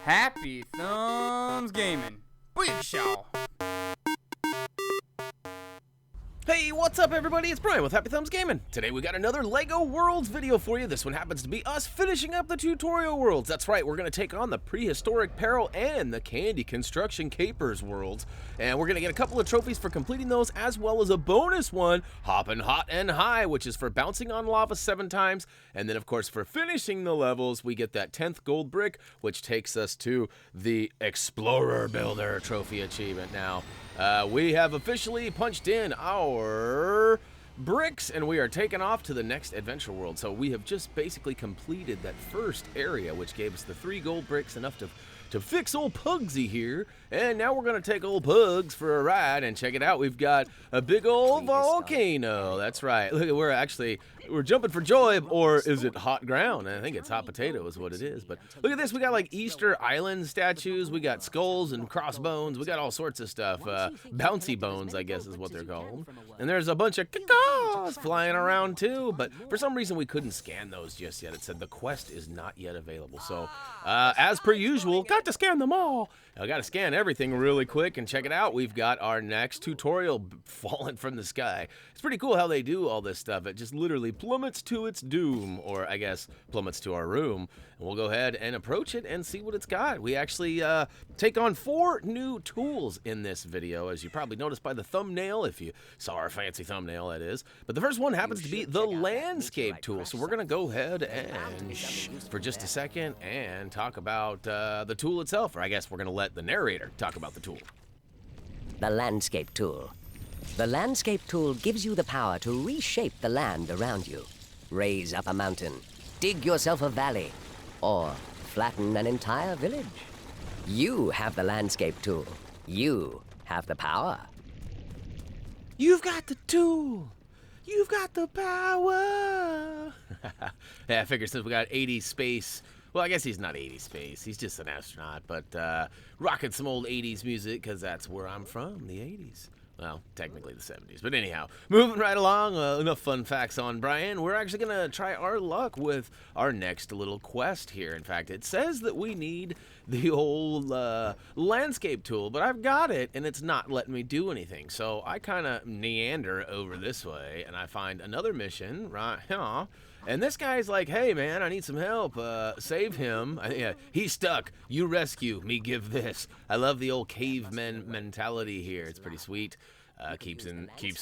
Happy Thumbs Gaming. Big show. Hey, what's up everybody? It's Brian with Happy Thumbs Gaming. Today we got another LEGO Worlds video for you. This one happens to be us finishing up the tutorial worlds. That's right, we're going to take on the Prehistoric, Peril, and the Candy Construction Capers worlds. And we're going to get a couple of trophies for completing those, as well as a bonus one, Hoppin' Hot and High, which is for bouncing on lava 7 times. And then of course for finishing the levels, we get that 10th gold brick, which takes us to the Explorer Builder trophy achievement. Now, we have officially punched in our bricks and we are taking off to the next adventure world. So we have just basically completed that first area, which gave us the 3 gold bricks, enough to fix old Pugsy here. And now we're going to take old Pugs for a ride and check it out. We've got a big old volcano. That's right. Look, we're jumping for joy, or is it hot ground? I think it's hot potato is what it is. But look at this. We got like Easter Island statues. We got skulls and crossbones. We got all sorts of stuff. Bouncy bones, I guess is what they're called. And there's a bunch of cacaws flying around too. But for some reason we couldn't scan those just yet. It said the quest is not yet available. So as per usual, got to scan them all. I got to scan everything really quick and check it out. We've got our next tutorial falling from the sky. It's pretty cool how they do all this stuff. It just literally plummets to its doom, or I guess plummets to our room. And we'll go ahead and approach it and see what it's got. We actually take on 4 new tools in this video, as you probably noticed by the thumbnail, if you saw our fancy thumbnail, that is. But the first one happens to be the landscape tool. So we're going to go ahead and for just a second and talk about the tool itself, or I guess we're going to let the narrator talk about the tool. The landscape tool. The landscape tool gives you the power to reshape the land around you. Raise up a mountain, dig yourself a valley, or flatten an entire village. You have the landscape tool. You have the power. You've got the tool. You've got the power. Yeah, I figure since we got 80s space. Well, I guess he's not 80s space. He's just an astronaut, but rocking some old 80s music, because that's where I'm from, the 80s. Well, technically the 70s, but anyhow, moving right along, enough fun facts on Brian. We're actually going to try our luck with our next little quest here. In fact, it says that we need the old landscape tool, but I've got it, and it's not letting me do anything. So I kind of meander over this way, and I find another mission right here. And this guy's like, hey, man, I need some help. Save him. Yeah, he's stuck. You rescue. Me give this. I love the old caveman mentality here. It's pretty sweet. Keeps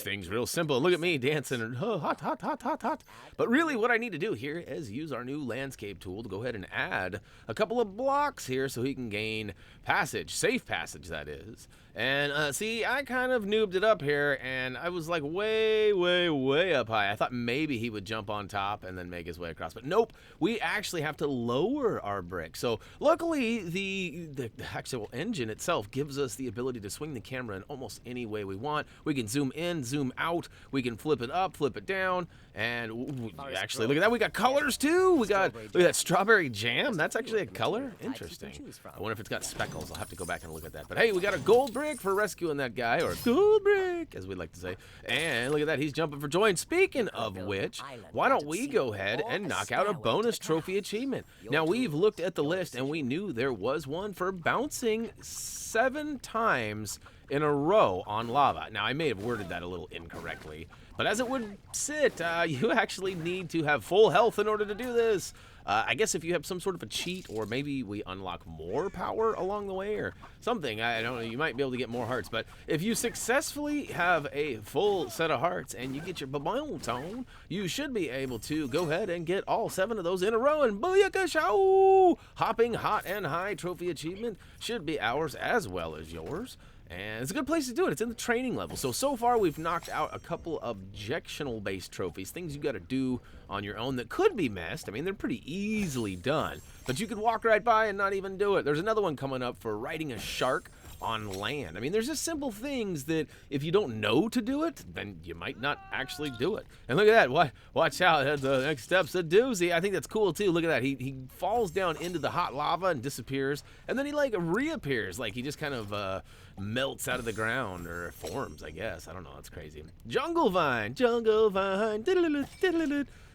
things real simple. Look at me dancing. Oh, hot, hot, hot, hot, hot. But really what I need to do here is use our new landscape tool to go ahead and add a couple of blocks here so he can gain passage. Safe passage, that is. And see, I kind of noobed it up here, and I was like way, way, way up high. I thought maybe he would jump on top and then make his way across, but nope. We actually have to lower our brick. So luckily, the actual engine itself gives us the ability to swing the camera in almost any way we want. We can zoom in, zoom out. We can flip it up, flip it down, and actually, look at that. We got colors too. Look at that strawberry jam. That's actually a color. Interesting. I wonder if it's got speckles. I'll have to go back and look at that. But hey, we got a gold brick for rescuing that guy, or gold brick, as we like to say. And look at that. He's jumping for joy. And speaking of which, why don't we go ahead and knock out a bonus trophy achievement? Now, we've looked at the list, and we knew there was one for bouncing 7 times in a row on lava. Now, I may have worded that a little incorrectly, but as it would sit, you actually need to have full health in order to do this. I guess if you have some sort of a cheat, or maybe we unlock more power along the way or something, I don't know, you might be able to get more hearts. But if you successfully have a full set of hearts and you get your biomes on, you should be able to go ahead and get all 7 of those in a row, and booyaka show! Hopping Hot and High trophy achievement should be ours as well as yours. And it's a good place to do it. It's in the training level. So far we've knocked out a couple objectional based trophies, things you got to do on your own that could be missed. I mean, they're pretty easily done, but you could walk right by and not even do it. There's another one coming up for riding a shark on land. I mean, there's just simple things that if you don't know to do it, then you might not actually do it. And look at that. Watch out. The next step's a doozy. I think that's cool too. Look at that. He falls down into the hot lava and disappears, and then he like reappears, like he just kind of melts out of the ground, or forms, I guess. I don't know. It's crazy. Jungle vine.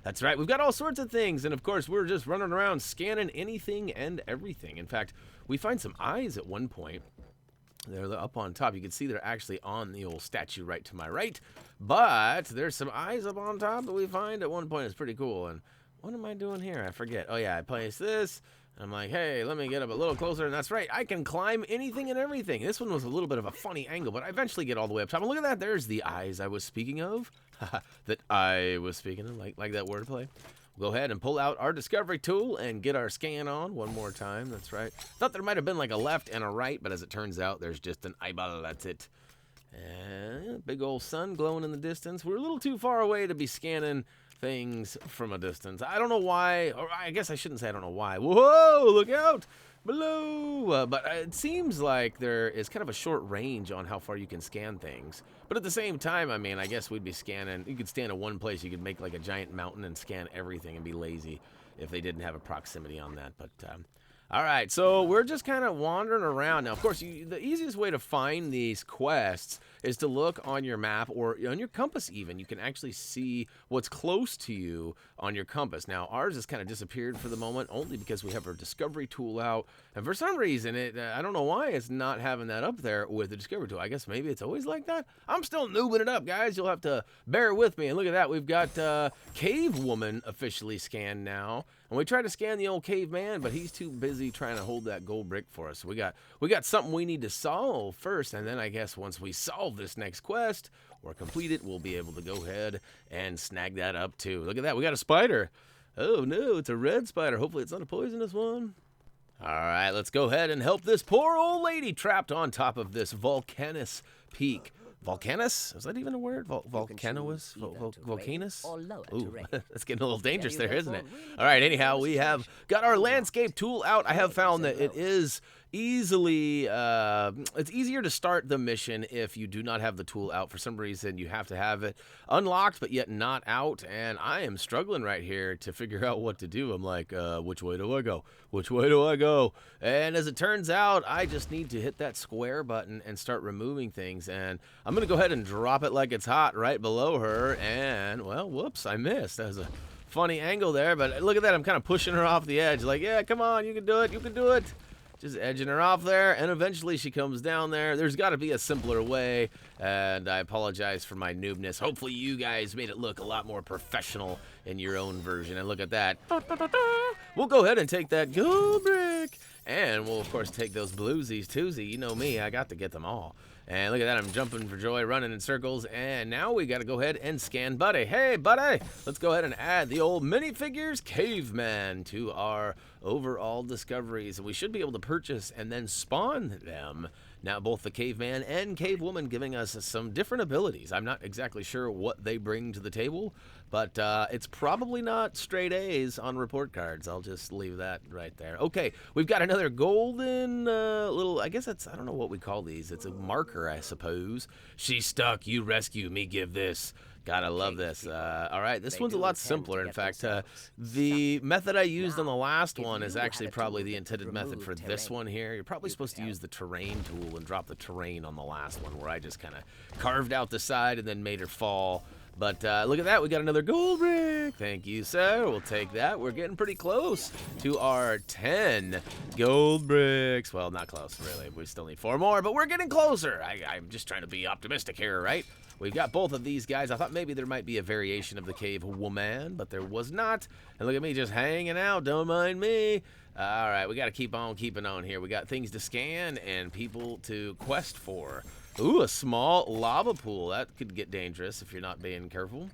That's right, we've got all sorts of things, and of course we're just running around scanning anything and everything. In fact, we find some eyes at one point. They're up on top. You can see they're actually on the old statue right to my right, but there's some eyes up on top that we find at one point. It's pretty cool. And what am I doing here? I forget. Oh yeah, I place this. I'm like, hey, let me get up a little closer, and that's right. I can climb anything and everything. This one was a little bit of a funny angle, but I eventually get all the way up top. And look at that. There's the eyes I was speaking of. That I was speaking of, like that wordplay. We'll go ahead and pull out our discovery tool and get our scan on one more time. That's right. Thought there might have been like a left and a right, but as it turns out, there's just an eyeball. That's it. And big old sun glowing in the distance. We're a little too far away to be scanning things from a distance. I don't know why, or I guess I shouldn't say I don't know why. Whoa, look out below. But it seems like there is kind of a short range on how far you can scan things. But at the same time, I mean, I guess we'd be scanning. You could stand in one place. You could make like a giant mountain and scan everything and be lazy if they didn't have a proximity on that. But all right, so we're just kind of wandering around. Now, of course, the easiest way to find these quests is to look on your map or on your compass even. You can actually see what's close to you on your compass. Now, ours has kind of disappeared for the moment only because we have our discovery tool out. And for some reason, I don't know why it's not having that up there with the discovery tool. I guess maybe it's always like that. I'm still noobing it up, guys. You'll have to bear with me. And look at that. We've got Cave Woman officially scanned now. And we tried to scan the old caveman, but he's too busy trying to hold that gold brick for us. So we got something we need to solve first, and then I guess once we solve this next quest or complete it, we'll be able to go ahead and snag that up too. Look at that, we got a spider. Oh no, it's a red spider. Hopefully it's not a poisonous one. All right, let's go ahead and help this poor old lady trapped on top of this volcanous peak. Volcanus? Is that even a word? Volcanous? Volcanus? Ooh, that's getting a little dangerous there, isn't it? All right, anyhow, we have got our landscape tool out. I have found that it is easily, it's easier to start the mission if you do not have the tool out. For some reason, you have to have it unlocked, but yet not out, and I am struggling right here to figure out what to do. I'm like, which way do I go? Which way do I go? And as it turns out, I just need to hit that square button and start removing things, and I'm going to go ahead and drop it like it's hot right below her, and, well, whoops, I missed. That was a funny angle there, but look at that. I'm kind of pushing her off the edge, like, yeah, come on, you can do it, you can do it. Just edging her off there, and eventually she comes down there. There's got to be a simpler way, and I apologize for my noobness. Hopefully you guys made it look a lot more professional in your own version, and look at that. We'll go ahead and take that gold brick, and we'll, of course, take those bluesies, twosie. You know me, I got to get them all. And look at that, I'm jumping for joy, running in circles, and now we got to go ahead and scan Buddy. Hey, Buddy, let's go ahead and add the old minifigures caveman to our overall discoveries. We should be able to purchase and then spawn them. Now, both the caveman and cavewoman giving us some different abilities. I'm not exactly sure what they bring to the table, but it's probably not straight A's on report cards. I'll just leave that right there. Okay, we've got another golden little, I guess that's, I don't know what we call these. It's a marker, I suppose. She's stuck, you rescue me, give this. Gotta love this. All right, this one's a lot simpler. In fact, the method I used on the last one is actually probably the intended method for this one here. You're probably supposed to use the terrain tool and drop the terrain on the last one, where I just kind of carved out the side and then made her fall. But look at that, we got another gold brick. Thank you, sir. We'll take that. We're getting pretty close to our 10 gold bricks. Well, not close, really. We still need 4 more, but we're getting closer. I'm just trying to be optimistic here, right? We've got both of these guys. I thought maybe there might be a variation of the cave woman, but there was not. And look at me just hanging out. Don't mind me. All right, we got to keep on keeping on here. We got things to scan and people to quest for. Ooh, a small lava pool. That could get dangerous if you're not being careful.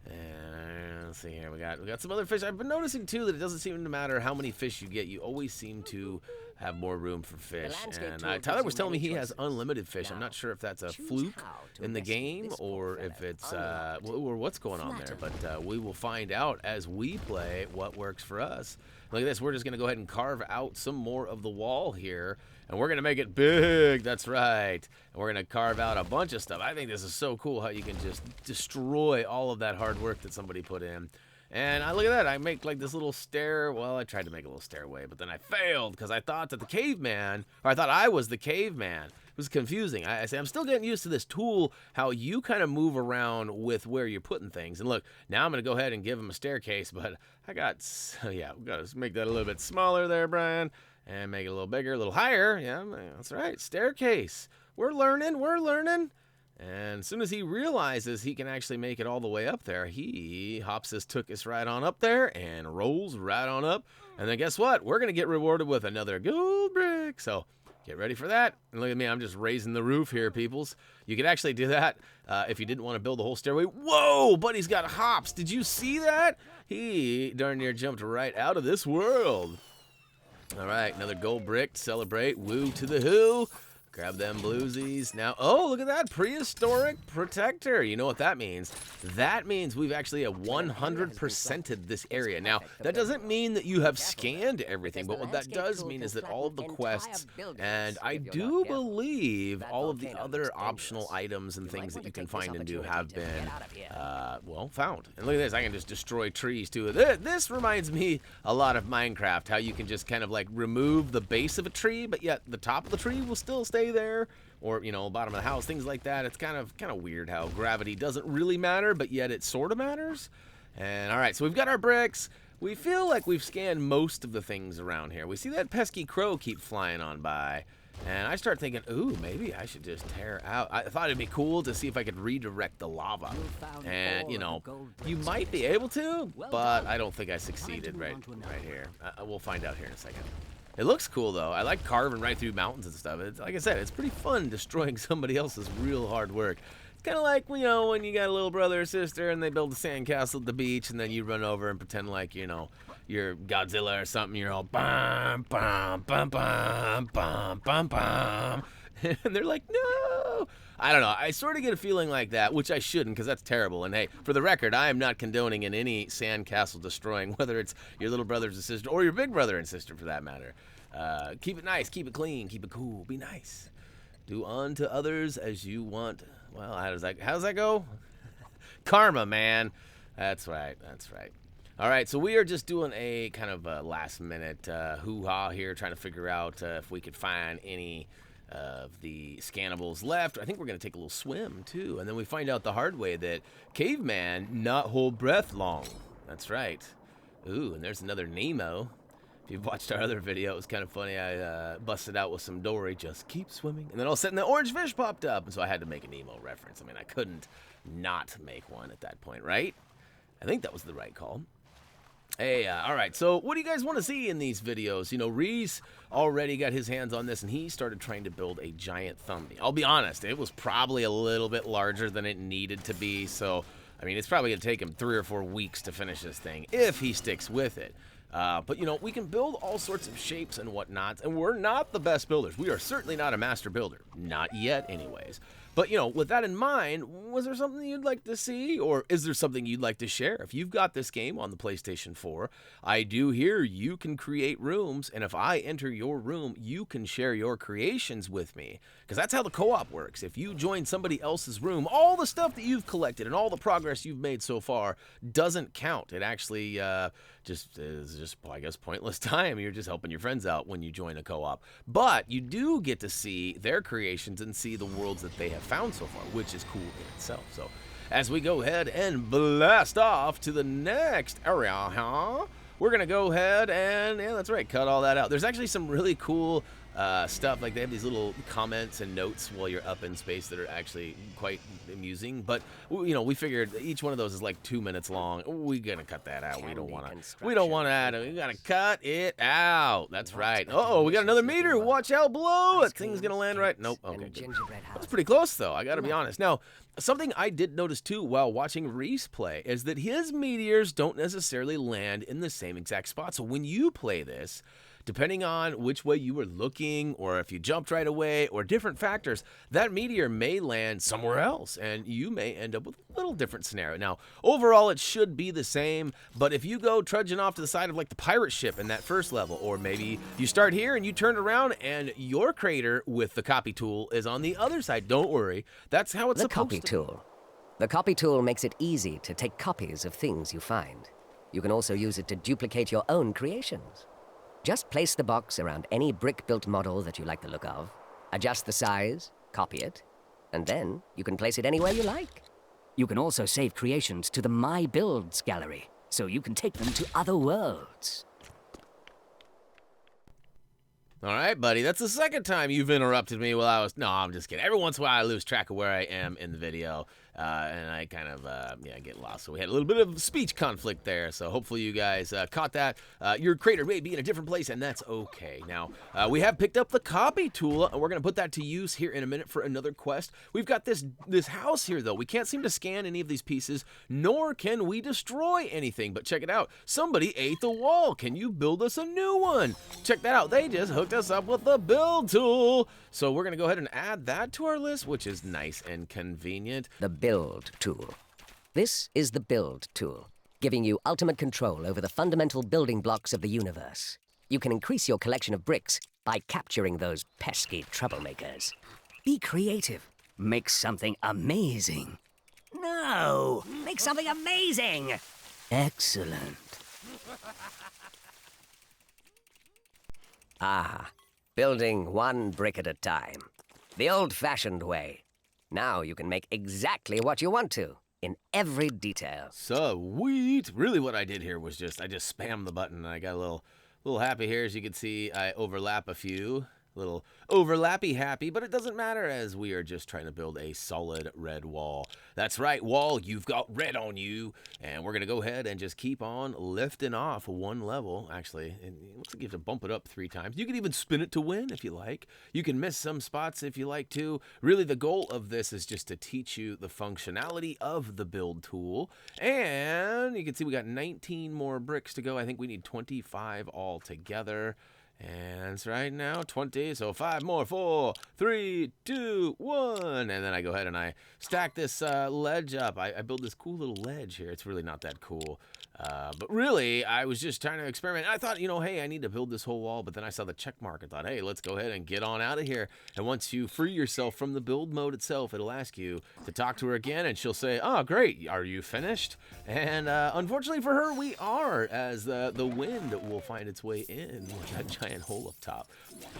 And let's see here. We got some other fish. I've been noticing too that it doesn't seem to matter how many fish you get. You always seem to have more room for fish. And Tyler was telling me he has unlimited fish. I'm not sure if that's a fluke in the game or if it's or what's going on there. But we will find out as we play what works for us. Look at this. We're just going to go ahead and carve out some more of the wall here. And we're going to make it big. That's right. And we're going to carve out a bunch of stuff. I think this is so cool how you can just destroy all of that hard work that somebody put in. And look at that, I make like this little stair. Well, I tried to make a little stairway, but then I failed because I thought that the caveman, or I thought I was the caveman. It was confusing. I say, I'm still getting used to this tool, how you kind of move around with where you're putting things. And look, now I'm going to go ahead and give him a staircase, but we got to make that a little bit smaller there, Brian, and make it a little bigger, a little higher. Yeah, that's right, staircase. We're learning. And as soon as he realizes he can actually make it all the way up there, he hops his tookus right on up there and rolls right on up. And then guess what? We're going to get rewarded with another gold brick. So get ready for that. And look at me, I'm just raising the roof here, peoples. You could actually do that if you didn't want to build the whole stairway. Whoa, buddy's got hops. Did you see that? He darn near jumped right out of this world. All right, another gold brick to celebrate. Woo to the who. Grab them bluesies. Now, oh, look at that. Prehistoric protector. You know what that means? That means we've actually 100%ed this area. Now, that doesn't mean that you have scanned everything, but what that does mean is that all of the quests, and I do believe all of the other optional items and things that you can find and do have been, well, found. And look at this. I can just destroy trees, too. This reminds me a lot of Minecraft, how you can just kind of like remove the base of a tree, but yet the top of the tree will still stay there, or you know, bottom of the house, things like that. It's kind of weird how gravity doesn't really matter, but yet it sort of matters. And all right, so we've got our bricks. We feel like we've scanned most of the things around here. We see that pesky crow keep flying on by, and I start thinking, ooh, maybe I should just tear out. I thought it'd be cool to see if I could redirect the lava, and you know, you might be able to, but I don't think I succeeded right here. We'll find out here in a second. It looks cool, though. I like carving right through mountains and stuff. It's, like I said, it's pretty fun destroying somebody else's real hard work. It's kind of like, you know, when you got a little brother or sister and they build a sandcastle at the beach, and then you run over and pretend like, you know, you're Godzilla or something. You're all bam, bam, bam, bam, bam, bam, bam. And they're like, no. I don't know. I sort of get a feeling like that, which I shouldn't, because that's terrible. And hey, for the record, I am not condoning in any sandcastle destroying, whether it's your little brothers and sister or your big brother and sister, for that matter. Keep it nice, keep it clean, keep it cool, be nice. Do unto others as you want. Well, how does that go? Karma, man. That's right. All right, so we are just doing a kind of a last-minute hoo-ha here, trying to figure out if we could find any of the scannables left. I think we're going to take a little swim, too. And then we find out the hard way that caveman not hold breath long. That's right. Ooh, and there's another Nemo. If you've watched our other video, it was kind of funny. I busted out with some Dory, just keep swimming. And then all of a sudden, the orange fish popped up. And so I had to make a Nemo reference. I mean, I couldn't not make one at that point, right? I think that was the right call. Hey, all right, so what do you guys want to see in these videos? You know, Reese already got his hands on this, and he started trying to build a giant thumbnail. I'll be honest, it was probably a little bit larger than it needed to be, so, I mean, it's probably going to take him 3 or 4 weeks to finish this thing, if he sticks with it. But, you know, we can build all sorts of shapes and whatnot, and we're not the best builders. We are certainly not a master builder. Not yet, anyways. But, you know, with that in mind, was there something you'd like to see? Or is there something you'd like to share? If you've got this game on the PlayStation 4, I do hear you can create rooms. And if I enter your room, you can share your creations with me. Because that's how the co-op works. If you join somebody else's room, all the stuff that you've collected and all the progress you've made so far doesn't count. It actually just is I guess, pointless time. You're just helping your friends out when you join a co-op. But you do get to see their creations and see the worlds that they have found so far, which is cool in itself. So as we go ahead and blast off to the next area, we're going to go ahead and, yeah, that's right, cut all that out. There's actually some really cool stuff. Like, they have these little comments and notes while you're up in space that are actually quite amusing. But, you know, we figured each one of those is like 2 minutes long. We're going to cut that out. We don't want that. We got to cut it out. That's right. Uh-oh, we got another meteor. Watch out below. That thing's going to land right. Nope. Okay, good. That's pretty close, though. I got to be honest. Now, something I did notice, too, while watching Reese play is that his meteors don't necessarily land in the same exact spot. So when you play this, depending on which way you were looking, or if you jumped right away, or different factors, that meteor may land somewhere else, and you may end up with a little different scenario. Now, overall, it should be the same, but if you go trudging off to the side of, like, the pirate ship in that first level, or maybe you start here and you turn around and your crater with the copy tool is on the other side, don't worry. That's how it's supposed to be. The copy tool makes it easy to take copies of things you find. You can also use it to duplicate your own creations. Just place the box around any brick-built model that you like the look of, adjust the size, copy it, and then you can place it anywhere you like. You can also save creations to the My Builds gallery, so you can take them to other worlds. All right, buddy. That's the second time you've interrupted me while I was... No, I'm just kidding. Every once in a while, I lose track of where I am in the video, and I kind of, get lost. So we had a little bit of speech conflict there, so hopefully you guys caught that. Your creator may be in a different place, and that's okay. Now, we have picked up the copy tool, and we're going to put that to use here in a minute for another quest. We've got this house here, though. We can't seem to scan any of these pieces, nor can we destroy anything. But check it out. Somebody ate the wall. Can you build us a new one? Check that out. They just hooked us up with the build tool. So we're going to go ahead and add that to our list, which is nice and convenient. The build tool. This is the build tool, giving you ultimate control over the fundamental building blocks of the universe. You can increase your collection of bricks by capturing those pesky troublemakers. Be creative. Make something amazing. No! Make something amazing! Excellent. Ah, building one brick at a time. The old-fashioned way. Now you can make exactly what you want to, in every detail. Sweet. Really what I did here was I just spammed the button, and I got a little happy here. As you can see, I overlap a few. Little overlappy happy, but it doesn't matter as we are just trying to build a solid red wall. That's right, wall, you've got red on you. And we're going to go ahead and just keep on lifting off one level. Actually, it looks like you have to bump it up 3 times. You can even spin it to win if you like. You can miss some spots if you like to. Really, the goal of this is just to teach you the functionality of the build tool. And you can see we got 19 more bricks to go. I think we need 25 all together. And it's right now 20, so 5 more. 4, 3, 2, 1. And then I go ahead and I stack this ledge up. I build this cool little ledge here. It's really not that cool. But really, I was just trying to experiment. I thought, hey, I need to build this whole wall. But then I saw the check mark and thought, hey, let's go ahead and get on out of here. And once you free yourself from the build mode itself, it'll ask you to talk to her again. And she'll say, oh, great. Are you finished? And unfortunately for her, we are, as the wind will find its way in with that giant hole up top.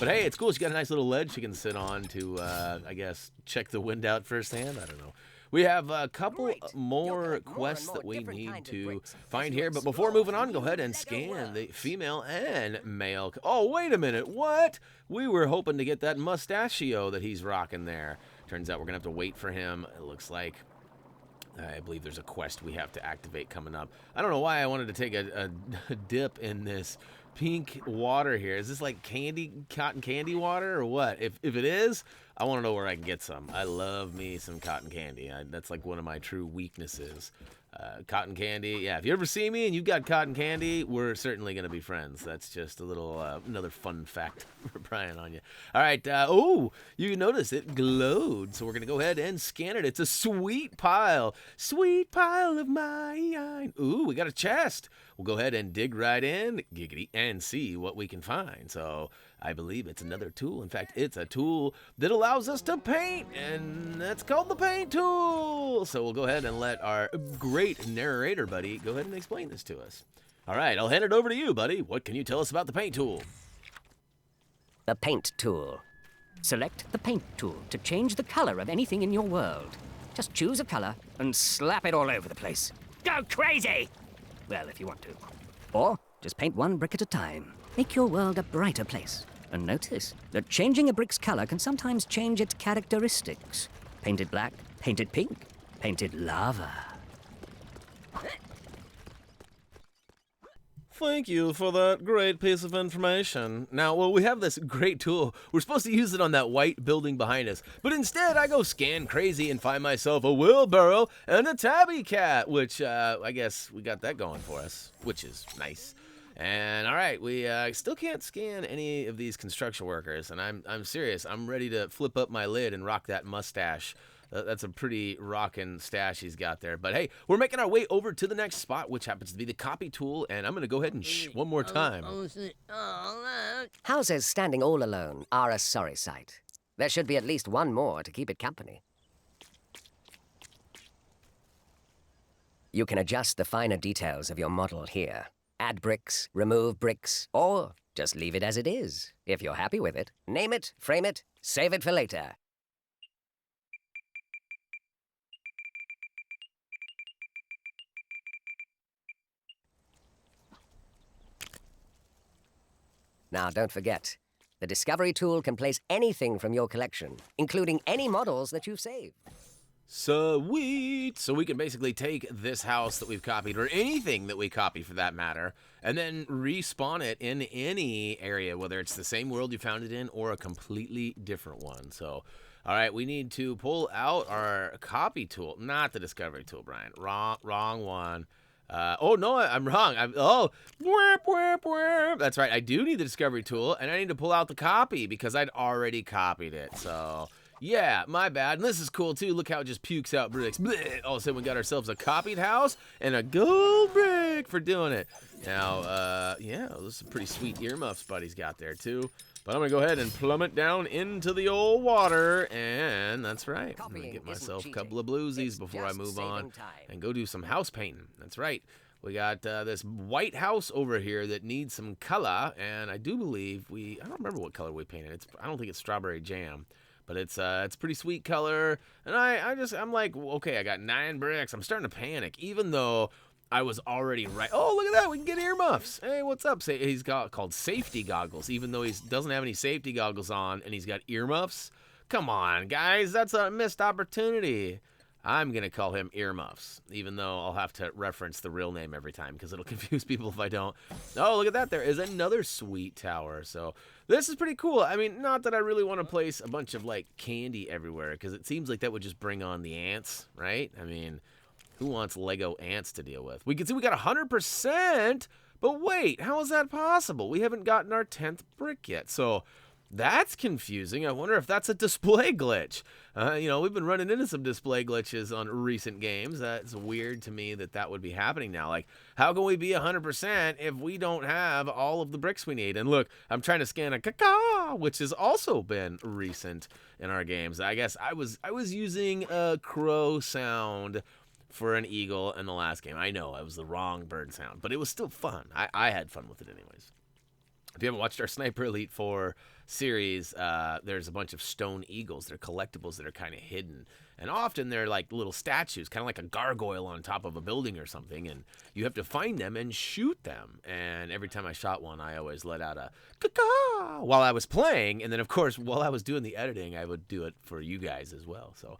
But hey, it's cool. She got a nice little ledge she can sit on to, I guess, check the wind out firsthand. I don't know. We have a couple more quests that we need to find here. But before moving on, go ahead and scan the female and male. Oh, wait a minute. What? We were hoping to get that mustachio that he's rocking there. Turns out we're going to have to wait for him. It looks like, I believe there's a quest we have to activate coming up. I don't know why I wanted to take a dip in this pink water here. Is this like cotton candy water or what? If it is, I want to know where I can get some. I love me some cotton candy. That's like one of my true weaknesses. Cotton candy. Yeah, if you ever see me and you've got cotton candy, we're certainly going to be friends. That's just a little, another fun fact for Brian on you. All right. Oh, you notice it glowed. So we're going to go ahead and scan it. It's a sweet pile. Sweet pile of mine. Ooh, we got a chest. We'll go ahead and dig right in, giggity, and see what we can find. So I believe it's another tool. In fact, it's a tool that allows us to paint, and that's called the paint tool. So we'll go ahead and let our great narrator buddy go ahead and explain this to us. All right, I'll hand it over to you, buddy. What can you tell us about the paint tool? The paint tool. Select the paint tool to change the color of anything in your world. Just choose a color and slap it all over the place. Go crazy! Well, if you want to. Or just paint one brick at a time. Make your world a brighter place. And notice that changing a brick's color can sometimes change its characteristics. Paint it black, paint it pink, paint it lava. Thank you for that great piece of information. Now, well, we have this great tool. We're supposed to use it on that white building behind us. But instead, I go scan crazy and find myself a wheelbarrow and a tabby cat, which I guess we got that going for us, which is nice. And all right, we still can't scan any of these construction workers. And I'm serious. I'm ready to flip up my lid and rock that mustache. That's a pretty rockin' stash he's got there. But hey, we're making our way over to the next spot, which happens to be the copy tool. And I'm going to go ahead and shh one more time. Houses standing all alone are a sorry sight. There should be at least one more to keep it company. You can adjust the finer details of your model here. Add bricks, remove bricks, or just leave it as it is. If you're happy with it, name it, frame it, save it for later. Now, don't forget, the Discovery tool can place anything from your collection, including any models that you've saved. Sweet! So we can basically take this house that we've copied, or anything that we copy for that matter, and then respawn it in any area, whether it's the same world you found it in or a completely different one. So, all right, we need to pull out our copy tool, not the Discovery tool, Brian. Wrong one. Oh, no, I'm wrong. That's right. I do need the Discovery tool, and I need to pull out the copy because I'd already copied it. So, yeah, my bad. And this is cool, too. Look how it just pukes out bricks. Blech. All of a sudden, we got ourselves a copied house and a gold brick for doing it. Now, yeah, those are pretty sweet earmuffs Buddy's got there, too. But I'm going to go ahead and plummet down into the old water, and that's right. I'm going to get myself a couple of bluesies before I move on and go do some house painting. That's right. We got this white house over here that needs some color, and I do believe I don't remember what color we painted. I don't think it's strawberry jam, but it's pretty sweet color. And I'm like, okay, I got 9 bricks. I'm starting to panic, even though I was already right. Oh, look at that. We can get earmuffs. Hey, what's up? He's got called safety goggles, even though he doesn't have any safety goggles on and he's got earmuffs. Come on, guys. That's a missed opportunity. I'm going to call him earmuffs, even though I'll have to reference the real name every time because it'll confuse people if I don't. Oh, look at that. There is another sweet tower. So this is pretty cool. I mean, not that I really want to place a bunch of, like, candy everywhere because it seems like that would just bring on the ants, right? I mean, who wants Lego ants to deal with? We can see we got 100%, but wait, how is that possible? We haven't gotten our 10th brick yet, so that's confusing. I wonder if that's a display glitch. You know, we've been running into some display glitches on recent games. That's weird to me that would be happening now. Like, how can we be 100% if we don't have all of the bricks we need? And look, I'm trying to scan a caca, which has also been recent in our games. I guess I was using a crow sound for an eagle in the last game. I know, it was the wrong bird sound, but it was still fun. I had fun with it anyways. If you haven't watched our Sniper Elite 4 series, there's a bunch of stone eagles. They're collectibles that are kind of hidden. And often they're like little statues, kind of like a gargoyle on top of a building or something. And you have to find them and shoot them. And every time I shot one, I always let out a caw while I was playing. And then, of course, while I was doing the editing, I would do it for you guys as well. So,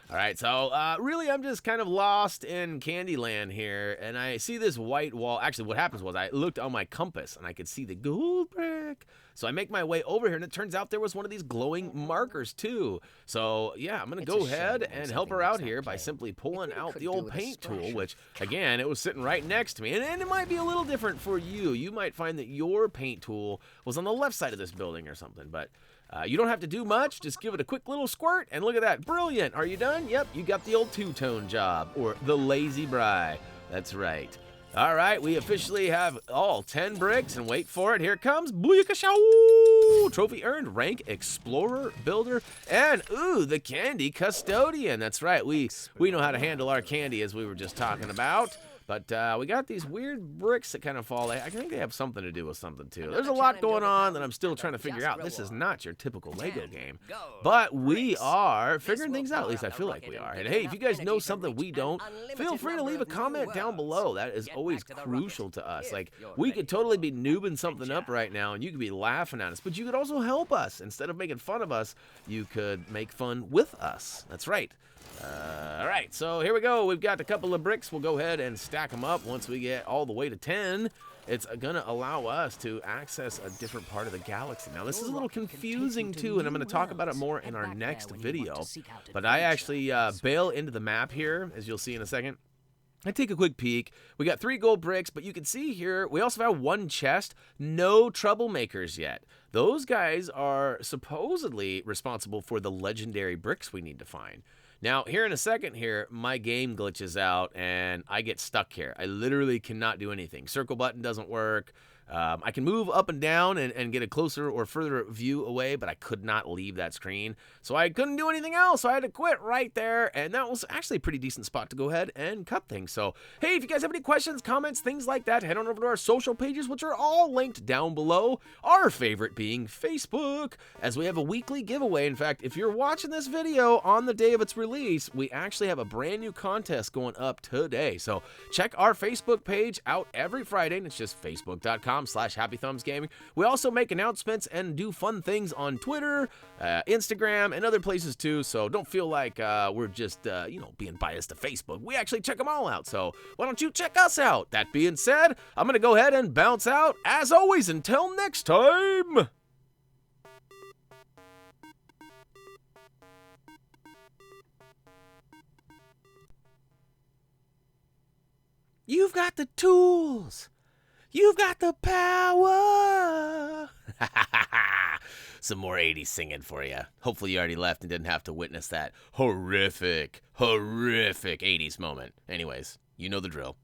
all right, so really I'm just kind of lost in Candyland here, and I see this white wall. Actually, what happens was I looked on my compass, and I could see the gold brick. So I make my way over here, and it turns out there was one of these glowing markers, too. So, yeah, I'm going to go ahead and help her out here by simply pulling out the old paint tool, which, again, it was sitting right next to me. And it might be a little different for you. You might find that your paint tool was on the left side of this building or something, but you don't have to do much. Just give it a quick little squirt, and look at that. Brilliant. Are you done? Yep, you got the old two-tone job, or the lazy bry. That's right. All right, we officially have all 10 bricks, and wait for it. Here it comes. Booyakashow! Trophy earned, rank Explorer, Builder, and, ooh, the Candy Custodian. That's right. We know how to handle our candy, as we were just talking about. But we got these weird bricks that kind of fall. I think they have something to do with something, too. There's a lot going on that I'm still trying to figure out. This is not your typical Lego game. But we are figuring things out. At least I feel like we are. And hey, if you guys know something we don't, feel free to leave a comment down below. That is always crucial to us. Like, we could totally be noobing something up right now, and you could be laughing at us. But you could also help us. Instead of making fun of us, you could make fun with us. That's right. All right, so here we go. We've got a couple of bricks. We'll go ahead and stack them up. Once we get all the way to 10, it's going to allow us to access a different part of the galaxy. Now, this is a little confusing, too, and I'm going to talk about it more in our next video. But I actually bail into the map here, as you'll see in a second. I take a quick peek. We got 3 gold bricks, but you can see here, we also have 1 chest. No troublemakers yet. Those guys are supposedly responsible for the legendary bricks we need to find. Now, here in a second here, my game glitches out, and I get stuck here. I literally cannot do anything. Circle button doesn't work. I can move up and down and get a closer or further view away, but I could not leave that screen. So I couldn't do anything else. So I had to quit right there. And that was actually a pretty decent spot to go ahead and cut things. So, hey, if you guys have any questions, comments, things like that, head on over to our social pages, which are all linked down below. Our favorite being Facebook, as we have a weekly giveaway. In fact, if you're watching this video on the day of its release, we actually have a brand new contest going up today. So check our Facebook page out every Friday, and it's just facebook.com/HappyThumbsGaming. We also make announcements and do fun things on Twitter, Instagram, and other places too. So don't feel like we're just, being biased to Facebook. We actually check them all out. So why don't you check us out? That being said, I'm going to go ahead and bounce out. As always, until next time. You've got the tools. You've got the power. Some more 80s singing for you. Hopefully you already left and didn't have to witness that horrific 80s moment. Anyways, you know the drill.